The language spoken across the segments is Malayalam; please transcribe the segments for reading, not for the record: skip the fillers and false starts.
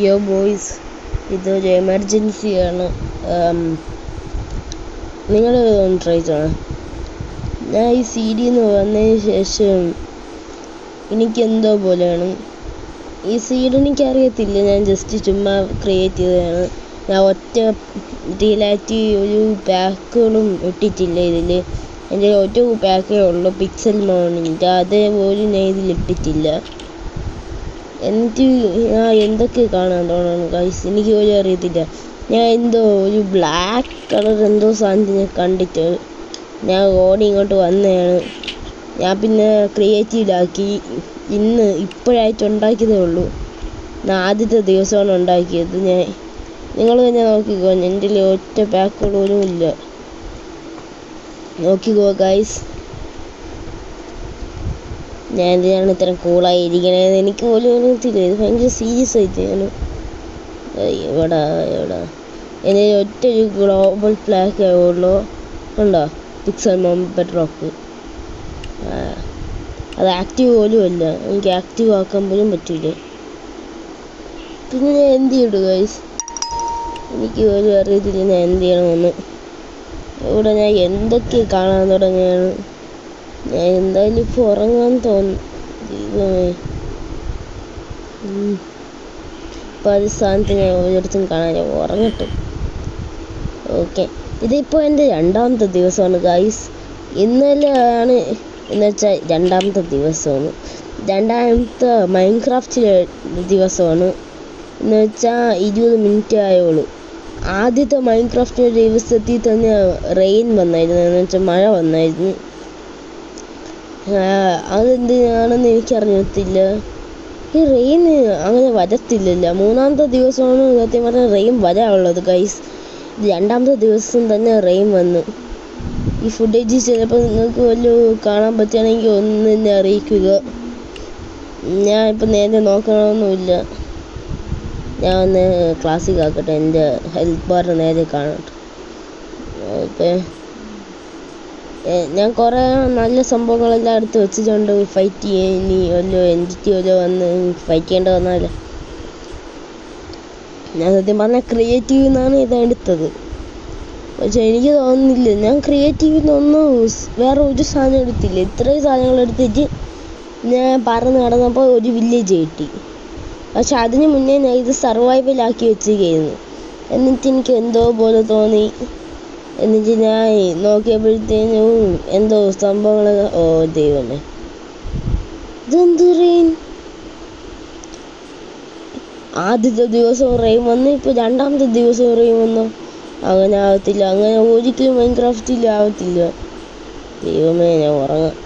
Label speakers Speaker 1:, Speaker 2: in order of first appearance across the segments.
Speaker 1: യോ ബോയ്സ്, ഇതൊരു എമർജൻസിയാണ്. നിങ്ങൾ ട്രൈ ചെയ്യണം. ഞാൻ ഈ സീഡിയിൽ നിന്ന് വന്നതിന് ശേഷം എനിക്കെന്തോ പോലെയാണ്. ഈ സീഡ് എനിക്കറിയത്തില്ല, ഞാൻ ജസ്റ്റ് ചുമ്മാ ക്രിയേറ്റ് ചെയ്തതാണ്. ഞാൻ ഒറ്റ റിയലായിട്ട് ഒരു പാക്കുകളും ഇട്ടിട്ടില്ല ഇതിൽ. എൻ്റെ ഒറ്റ പാക്കേ ഉള്ളൂ, പിക്സൽ മോണിൻ്റെ. അതേപോലും ഞാൻ ഇതിലിട്ടിട്ടില്ല. എന്നിട്ട് ഞാൻ എന്തൊക്കെ കാണാൻ തോന്നണം ഗൈസ്, എനിക്ക് പോലും അറിയത്തില്ല. ഞാൻ എന്തോ ഒരു ബ്ലാക്ക് കളർ എന്തോ സാധനത്തിനെ കണ്ടിട്ട് ഞാൻ ഓടി ഇങ്ങോട്ട് വന്നതാണ്. ഞാൻ പിന്നെ ക്രിയേറ്റീവിലാക്കി. ഇപ്പോഴായിട്ട് ഉണ്ടാക്കിയതേ ഉള്ളൂ. ഞാൻ ആദ്യത്തെ ദിവസമാണ് ഉണ്ടാക്കിയത്. നിങ്ങൾ തന്നെ നോക്കിക്കോ, എൻ്റെ ഒറ്റ പാക്കുകളൊന്നും ഇല്ല. നോക്കിക്കോ ഗൈസ്, ഞാൻ എന്തിനാണ് ഇത്ര കൂളായിരിക്കണേന്ന് എനിക്ക് പോലും അറിയത്തില്ല. ഇത് ഭയങ്കര സീരിയസ് ആയിട്ടാണ്. എവിടെ എൻ്റെ ഒറ്റൊരു ഗ്ലോബൽ ഫ്ലാഗ് ഉള്ളൂ. ഉണ്ടോ പിക്സൽ മോം ബെഡ്റോക്ക്? അത് ആക്റ്റീവ് പോലും അല്ല, എനിക്ക് ആക്റ്റീവ് ആക്കാൻ പോലും പറ്റില്ല. പിന്നെ ഞാൻ എന്ത് ചെയ്തു ഗൈസ്, എനിക്ക് പോലും അറിയത്തില്ല ഞാൻ എന്ത് ചെയ്യണമെന്ന്. ഇവിടെ ഞാൻ എന്തൊക്കെ കാണാൻ തുടങ്ങിയാണ്. ഞാൻ എന്തായാലും ഇപ്പോൾ ഉറങ്ങാൻ തോന്നുന്നു. ദൈവമേ, ഇപ്പം അത് സ്ഥാനത്ത് ഞാൻ ഒരിടത്തും കാണാൻ. ഞാൻ ഉറങ്ങട്ടെ. ഓക്കെ, ഇതിപ്പോൾ എൻ്റെ രണ്ടാമത്തെ ദിവസമാണ് ഗൈസ്. ഇന്നലെയാണ് എന്നുവെച്ചാൽ രണ്ടാമത്തെ ദിവസമാണ്. രണ്ടാമത്തെ മൈൻക്രാഫ്റ്റിലെ ദിവസമാണ് എന്നുവെച്ചാൽ 20 മിനിറ്റ് ആയുള്ളൂ. ആദ്യത്തെ മൈൻക്രാഫ്റ്റിൻ്റെ ദിവസത്തിൽ തന്നെ റെയിൻ വന്നായിരുന്നു, എന്ന് വെച്ചാൽ മഴ വന്നായിരുന്നു. അതെന്തിനാണെന്ന് എനിക്കറിയത്തില്ല. ഈ റെയിൻ അങ്ങനെ വരത്തില്ലല്ലോ. മൂന്നാമത്തെ ദിവസമാണ് സത്യം പറഞ്ഞാൽ റെയിൻ വരാനുള്ളത് ഗൈസ്. രണ്ടാമത്തെ ദിവസം തന്നെ റെയിൻ വന്നു. ഈ ഫുട്ടേജ് ചിലപ്പോൾ നിങ്ങൾക്ക് വല്ലതും കാണാൻ പറ്റുകയാണെങ്കിൽ ഒന്ന് എന്നെ അറിയിക്കുക. ഞാൻ ഇപ്പം നേരെ നോക്കണമെന്നില്ല. ഞാൻ ഒന്ന് ക്ലാസ്സിൽ ആക്കട്ടെ, എൻ്റെ ഹെൽത്ത് ബാർ നേരെ കാണട്ടെ. ഓക്കെ, ഞാൻ കുറേ നല്ല സംഭവങ്ങളെല്ലാം എടുത്ത് വെച്ചിട്ടുണ്ട് ഫൈറ്റ് ചെയ്യാൻ. ഇനി വല്ലോ എൻറ്റിറ്റി വല്ലോ വന്ന് ഫൈറ്റ് ചെയ്യേണ്ട വന്നാലേ. ഞാൻ സത്യം പറഞ്ഞാൽ ക്രിയേറ്റീവിൽ നിന്നാണ് ഇതെടുത്തത്. പക്ഷെ എനിക്ക് തോന്നുന്നില്ല ഞാൻ ക്രിയേറ്റീവിൽ നിന്നൊന്നും വേറെ ഒരു സാധനം എടുത്തില്ല. ഇത്രയും സാധനങ്ങൾ എടുത്തിട്ട് ഞാൻ പറന്ന് നടന്നപ്പോൾ ഒരു വില്ലേജ് കിട്ടി. പക്ഷെ അതിന് മുന്നേ ഞാൻ ഇത് സർവൈവലാക്കി വെച്ചിരിക്കുന്നു. എന്നിട്ട് എനിക്ക് എന്തോ പോലെ തോന്നി. എന്നിട്ട് ഞാൻ നോക്കിയപ്പോഴത്തേനും എന്തോ സംഭവങ്ങൾ. ഓ ദൈവമേ, ഇതെന്ത് റെയിൻ! ആദ്യത്തെ ദിവസം റെയിൻ വന്നു, ഇപ്പോൾ രണ്ടാമത്തെ ദിവസം റെയിൻ വന്നു. അങ്ങനെ ആവത്തില്ല, അങ്ങനെ ഒരിക്കലും മൈൻക്രാഫ്റ്റിൽ ആവത്തില്ല. ദൈവമേ, ഞാൻ ഉറങ്ങാം.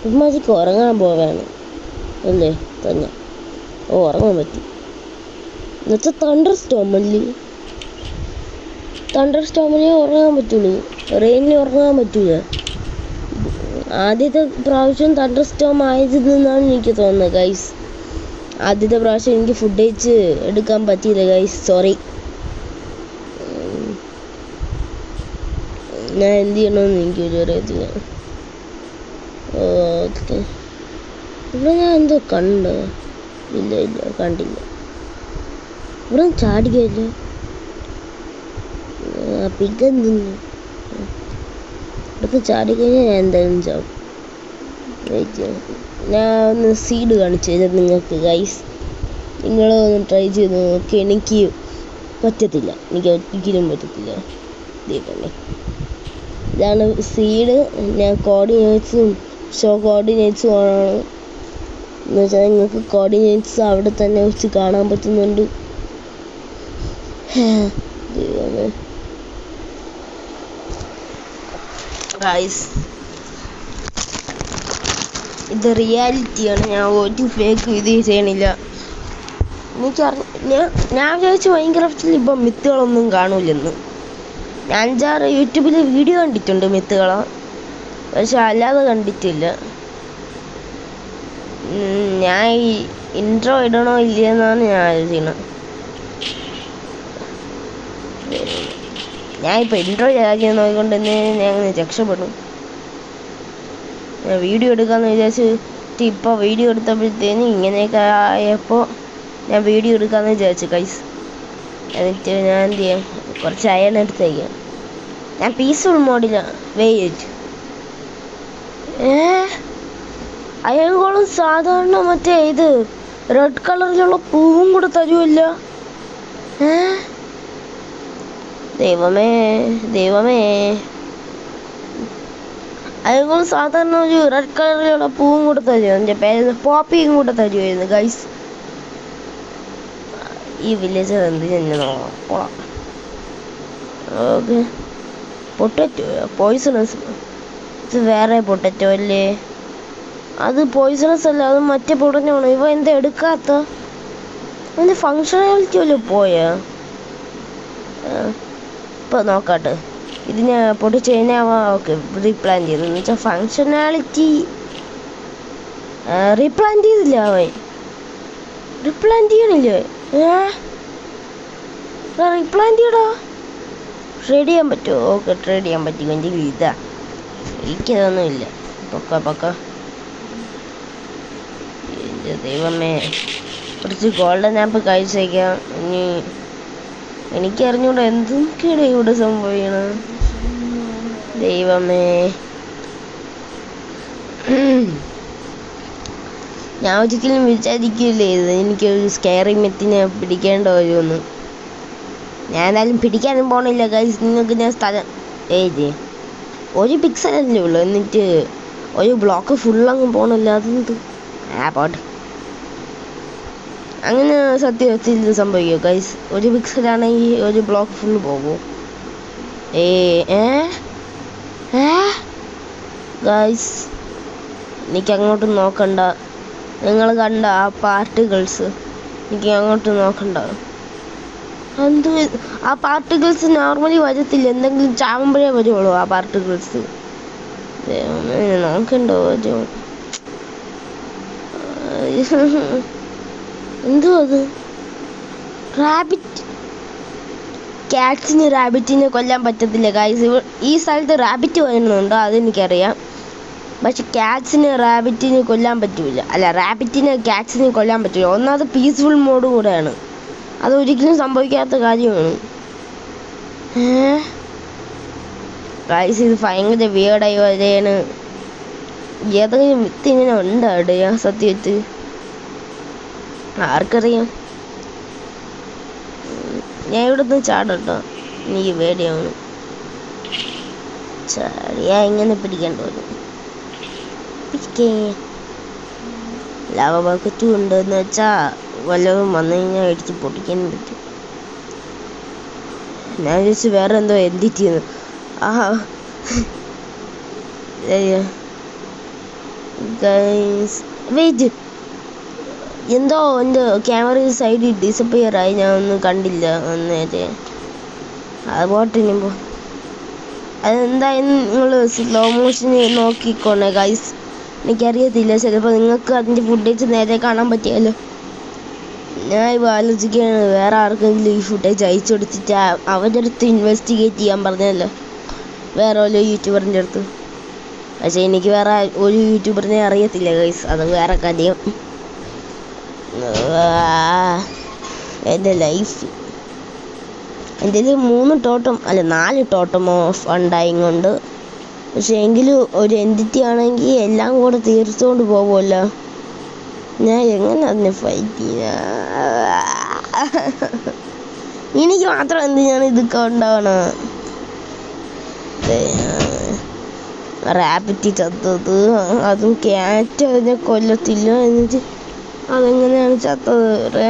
Speaker 1: ഉമ്മാജിക്ക് ഉറങ്ങാൻ പോവാണ് അല്ലേ തന്നെ? ഓ, ഉറങ്ങാൻ പറ്റി. എന്നുവെച്ചാൽ തണ്ടർ സ്റ്റോം അല്ലേ? തണ്ടർ സ്റ്റോമിനെ ഉറങ്ങാൻ പറ്റുള്ളൂ, റെയിനിൽ ഉറങ്ങാൻ പറ്റൂല. ആദ്യത്തെ പ്രാവശ്യം തണ്ടർ സ്റ്റോം ആയതെന്നാണ് എനിക്ക് തോന്നുന്നത് ഗൈസ്. ആദ്യത്തെ പ്രാവശ്യം എനിക്ക് ഫുട്ടേജ് എടുക്കാൻ പറ്റിയില്ല ഗൈസ്, സോറി. ഞാൻ എന്ത് ചെയ്യണമെന്ന് എനിക്കൊരു അറിയത്തില്ല. ഓക്കെ, ഇവിടെ ഞാൻ എന്തോ കണ്ടോ? ഇല്ല കണ്ടില്ല. ഇവിടെ ചാടിക്കല്ലോ. പിക്കെന്തിന് ഇവിടുത്തെ ചാടിക്കഴിഞ്ഞാൽ ഞാൻ എന്തായാലും ചാവും. ഞാൻ ഒന്ന് സീഡ് കാണിച്ചു തരാം നിങ്ങൾക്ക് ഗൈസ്. നിങ്ങളൊന്ന് ട്രൈ ചെയ്ത് നോക്കി. എനിക്ക് പറ്റത്തില്ല, എനിക്ക് ഒരിക്കലും പറ്റത്തില്ല. ദൈവമേ, ഇതാണ് സീഡ്. ഞാൻ കോർഡിനേറ്റ്സും കോർഡിനേറ്റ്സും ആണ് എന്ന് വെച്ചാൽ നിങ്ങൾക്ക് കോർഡിനേറ്റ്സ് അവിടെ തന്നെ വെച്ച് കാണാൻ പറ്റുന്നുണ്ട്. ദൈവമേ ഗൈസ്, ഇത് റിയാലിറ്റിയാണ്. ഞാൻ ഒരു ഫേക്ക് ഇത് ചെയ്യണില്ല. ഞാൻ വിചാരിച്ചു മൈൻക്രാഫ്റ്റിൽ ഇപ്പം മിത്തുകളൊന്നും കാണൂലെന്ന്. ഞാൻ 5-6 യൂട്യൂബിൽ വീഡിയോ കണ്ടിട്ടുണ്ട് മിത്തുകളെ, പക്ഷെ അല്ലാതെ കണ്ടിട്ടില്ല. ഞാൻ ഈ ഇൻട്രോ ഇടണോ ഇല്ലയെന്നാണ് ഞാൻ ആലോചിക്കുന്നത്. ഞാൻ ഇപ്പോൾ ഇൻട്രോ ചെയ്യാൻ നോക്കിക്കൊണ്ട് തന്നെ ഞാൻ അങ്ങനെ രക്ഷപ്പെടും. ഞാൻ വീഡിയോ എടുക്കാമെന്ന് വിചാരിച്ചിട്ട് ഇപ്പോൾ വീഡിയോ എടുത്തപ്പോഴത്തേന് ഇങ്ങനെയൊക്കെ ആയപ്പോൾ ഞാൻ വീഡിയോ എടുക്കാമെന്ന് വിചാരിച്ചു ഗൈസ്. എന്നിട്ട് ഞാൻ എന്ത് ചെയ്യാം, കുറച്ച് അയൺ എടുത്തേക്കാം. ഞാൻ പീസ്ഫുൾ മോഡിലാണ്. വെയിറ്റ്, അയൺ കോളം സാധാരണ മറ്റേ ഇത് റെഡ് കളറിലുള്ള പൂവും കൂടെ തരുമല്ല. ദൈവമേ ദൈവമേ, അതുപോലെ സാധാരണ ഒരു റെഡ് കളറിലുള്ള പൂവും കൂടെ തരുമോ, എൻ്റെ പേര് പോപ്പിയും കൂടെ തരുമായിരുന്നു ഗൈസ്. ഈ വില്ലേജർ എന്ത് തന്നെ നോക്കണം. Okay, potato poisonous. ഇത് വേറെ പൊട്ടറ്റോ അല്ലേ? അത് പോയിസണസ് അല്ല, അത് മറ്റേ പൊട്ടറ്റോ ആണ്. ഇവ എന്താ എടുക്കാത്ത? അതിൻ്റെ ഫങ്ഷണാലിറ്റി വല്ലതും പോയാ? ഇപ്പോൾ നോക്കാട്ടെ. ഇതിനെ പൊട്ടിച്ച് കഴിഞ്ഞാൽ ഓക്കെ റീപ്ലാൻ ചെയ്തു. എന്ന് വെച്ചാൽ ഫങ്ഷനാലിറ്റി റീപ്ലാൻ ചെയ്തില്ല. അവൻ റീപ്ലാൻ ചെയ്യണില്ലേ? റീപ്ലാൻ ചെയ്യടാ. ട്രേഡ് ചെയ്യാൻ പറ്റുമോ? ഓക്കെ, ട്രേഡ് ചെയ്യാൻ പറ്റുമെങ്കിൽ ഇതാ. എനിക്കതൊന്നുമില്ല. പൊക്ക എൻ്റെ ദൈവമേ, കുറച്ച് ഗോൾഡൻ ആപ്പ് കഴിച്ചേക്കാം. ഇനി എനിക്കറിഞ്ഞൂടെ എന്തൊക്കെയാണ് ഇവിടെ സംഭവിക്കണം. ദൈവമേ, ഞാൻ ഒരിക്കലും വിചാരിക്കില്ലേ ഇത് എനിക്കൊരു സ്കെയറി മെത്തിനെ പിടിക്കേണ്ട വരുമെന്ന്. ഞാൻ എന്തായാലും പിടിക്കാനും പോണില്ല ഗൈസ്. നിങ്ങൾക്ക് ഞാൻ സ്ഥലം എഴുതി ഒരു പിക്സലല്ലേ ഉള്ളൂ, എന്നിട്ട് ഒരു ബ്ലോക്ക് ഫുള്ളങ്ങ് പോകണില്ല. അതെന്ത് പോട്ടെ. അങ്ങനെ സത്യത്തിൽ ഇത് സംഭവിക്കുമോ ഗൈസ്? ഒരു പിക്സലാണെങ്കിൽ ഒരു ബ്ലോക്ക് ഫുള്ള് പോകുമോ? ഗൈസ്, എനിക്ക് അങ്ങോട്ട് നോക്കണ്ട. നിങ്ങൾ കണ്ട ആ പാർട്ടിക്കിൾസ്, എനിക്ക് അങ്ങോട്ട് നോക്കണ്ട. എന്ത് ആ പാർട്ടിക്കിൾസ് നോർമലി വരത്തില്ല, എന്തെങ്കിലും ചാവുമ്പോഴേ വരുള്ളൂ ആ പാർട്ടിക്കിൾസ്. നോക്കണ്ടോ? എന്തോ അത് റാബിറ്റ്. ക്യാറ്റ്സിന് റാബിറ്റിനെ കൊല്ലാൻ പറ്റത്തില്ല ഗൈസ്. ഈ സ്ഥലത്ത് റാബിറ്റ് വരുന്നുണ്ട്, അതെനിക്കറിയാം. പക്ഷെ ക്യാറ്റ്സിന് റാബിറ്റിനെ കൊല്ലാൻ പറ്റൂല. അല്ല, റാബിറ്റിനെ ക്യാറ്റ്സിനെ കൊല്ലാൻ പറ്റില്ല. ഒന്നാമത് പീസ്ഫുൾ മോഡ് കൂടെയാണ്. അതൊരിക്കലും സംഭവിക്കാത്ത കാര്യമാണ്. ഗൈസ്, ഇത് ഭയങ്കര വിയേർഡായി വരെയാണ്. ഏതെങ്കിലും വ്യക്തി ഇങ്ങനെ ഉണ്ട് അവിടെയാ? സത്യത്തിൽ ആർക്കറിയാം. ഞാൻ ഇവിടെ നിന്ന് ചാടട്ടോ, എനിക്ക് പേടിയാണ്. ചാടിയാ ഇങ്ങനെ പിടിക്കേണ്ടി വരും. ലാവ ബക്കറ്റും ഉണ്ടെന്ന് വെച്ചാൽ വല്ലതും വന്നു കഴിഞ്ഞാൽ അടിച്ച് പൊട്ടിക്കാനും പറ്റും. ഞാൻ വിചാരിച്ചു വേറെ എന്തോ എഡിറ്റ് ചെയ്യുന്നു. വെയിറ്റ്, എന്തോ എൻ്റെ ക്യാമറ സൈഡിൽ ഡിസപ്പിയർ ആയി. ഞാൻ ഒന്നും കണ്ടില്ല അന്നേരെ. അത് പോട്ടെ. ഇനിയിപ്പോൾ അതെന്തായാലും നിങ്ങൾ സ്ലോ മോഷന് നോക്കിക്കോണേ ഗൈസ്. എനിക്കറിയത്തില്ല, ചിലപ്പോൾ നിങ്ങൾക്ക് അതിൻ്റെ ഫുട്ടേജ് നേരെ കാണാൻ പറ്റിയാലോ. ഞാൻ ഇപ്പോൾ ആലോചിക്കുകയാണ് വേറെ ആർക്കെങ്കിലും ഈ ഫുട്ടേജ് അയച്ചു കൊടുത്തിട്ട് അവരുടെ അടുത്ത് ഇൻവെസ്റ്റിഗേറ്റ് ചെയ്യാൻ പറഞ്ഞല്ലോ, വേറെ ഒരു യൂട്യൂബറിൻ്റെ അടുത്ത്. പക്ഷേ എനിക്ക് വേറെ ഒരു യൂട്യൂബറിനെ അറിയത്തില്ല ഗൈസ്, അത് വേറെ കാര്യം. എൻ്റെ ലൈഫ്, എൻ്റെ 3 ടോട്ടം അല്ല 4 ടോട്ടം ഓഫ് ഉണ്ടായും കൊണ്ട്. പക്ഷെ എങ്കിലും ഒരു എൻറ്റിറ്റി ആണെങ്കിൽ എല്ലാം കൂടെ തീർത്തുകൊണ്ട് പോകുമല്ലോ. ഞാൻ എങ്ങനെ അതിനെ ഫൈറ്റ് ചെയ്യാ? എനിക്ക് മാത്രം എന്തിനാണ് ഇതൊക്കെ ഉണ്ടാവണം? റാബിറ്റ് ചത്തത്, അതും ക്യാറ്റ് അതിനെ കൊല്ലത്തില്ല. എന്നിട്ട് അതെങ്ങനെയാണ് ചത്തത്?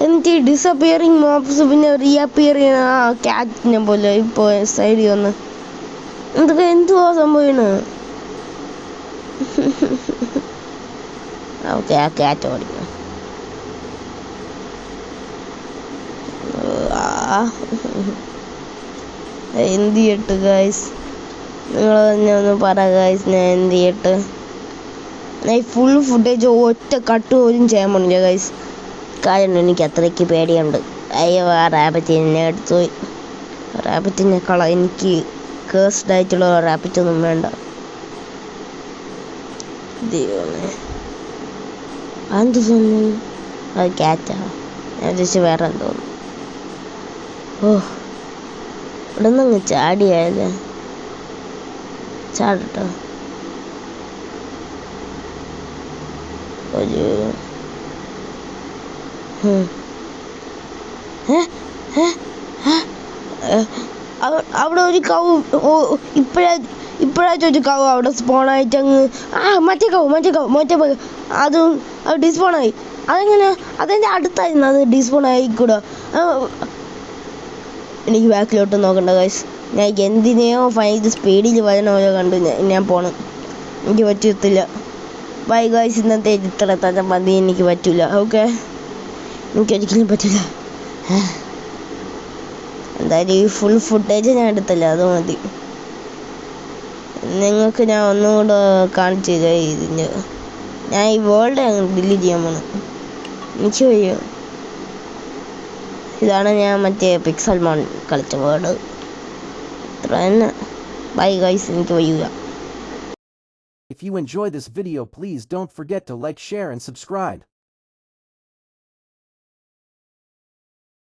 Speaker 1: എന്നിട്ട് ഡിസപ്പിയറിങ് മോബ്സ് പിന്നെ റീഅപ്പിയർ ചെയ്യണ ആ ക്യാറ്റിനെ പോലെ ഇപ്പോൾ സൈഡിൽ വന്ന് എന്തൊക്കെ എന്തുവാ സംഭവിക്കണ? ഓക്കെ, ആ ക്യാറ്റ് ഓടിക്കണം. എന്ത് ചെയ്യട്ട് ഗൈസ്? നിങ്ങൾ തന്നെ ഒന്ന് പറ ഗൈസ്, ഞാൻ എന്ത് ചെയ്യട്ട്? ഞാൻ ഫുൾ ഫുട്ടേജ് ഒറ്റ കട്ട് പോലും ചെയ്യാൻ പോണില്ല ഗൈസ്. കാരണം എനിക്ക് അത്രയ്ക്ക് പേടിയുണ്ട്. അയ്യോ, ആ റാബിറ്റിനെ എടുത്തുപോയി. റാബിറ്റിനേക്കാൾ എനിക്ക് കേഴ്സ്ഡ് ആയിട്ടുള്ള റാബിറ്റൊന്നും വേണ്ട. ദൈവമേ, അതെന്ത് തോന്നുന്നു? അത് ക്യാറ്റാ. ഞാൻ ഉദ്ദേശിച്ച് വേറെ എന്തോ. ഓ, ഇവിടെ നിന്ന് ചാടിയായല്ലേ. ചാടട്ടോ. ഒരു അവിടെ ഒരു കവ് ഇപ്പോഴായിട്ട് ഒരു കവ് അവിടെ സ്പോണായിട്ട് അങ്ങ് മറ്റേ കവ് അത് ഡിസ്പോണായി. അതെങ്ങനെ? അതെൻ്റെ അടുത്തായിരുന്നു. അത് ഡിസ്പോൺ ആയിക്കൂടാ. എനിക്ക് ബാക്കിലോട്ട് നോക്കണ്ട ഗൈസ്. ഞാൻ എന്തിനെയോ ഭയങ്കര സ്പീഡിൽ വരണമല്ലോ കണ്ടു ഞാൻ പോണം. എനിക്ക് പറ്റത്തില്ല. Bye guys. ഇന്നത്തെ ഇത്ര തന്നെ മതി. എനിക്ക് പറ്റില്ല. ഓക്കെ, എനിക്കൊരിക്കലും പറ്റില്ല. എന്തായാലും ഈ ഫുൾ ഫുട്ടേജ് ഞാൻ എടുത്തില്ല, അത് മതി. നിങ്ങൾക്ക് ഞാൻ ഒന്നുകൂടെ കാണിച്ചു തരാം. ഇതിൻ്റെ ഞാൻ ഈ വേൾഡ് ഡിലീറ്റ് ചെയ്യാൻ പോണു. എനിക്ക് വയ്യ. ഇതാണ് ഞാൻ മറ്റേ പിക്സൽ മോൺ കളിച്ച വേർഡ്. ഇത്ര തന്നെ. ബൈ ഗൈസ്, എനിക്ക് വയ്യ.
Speaker 2: If you enjoy this video, please don't forget to like, share and subscribe.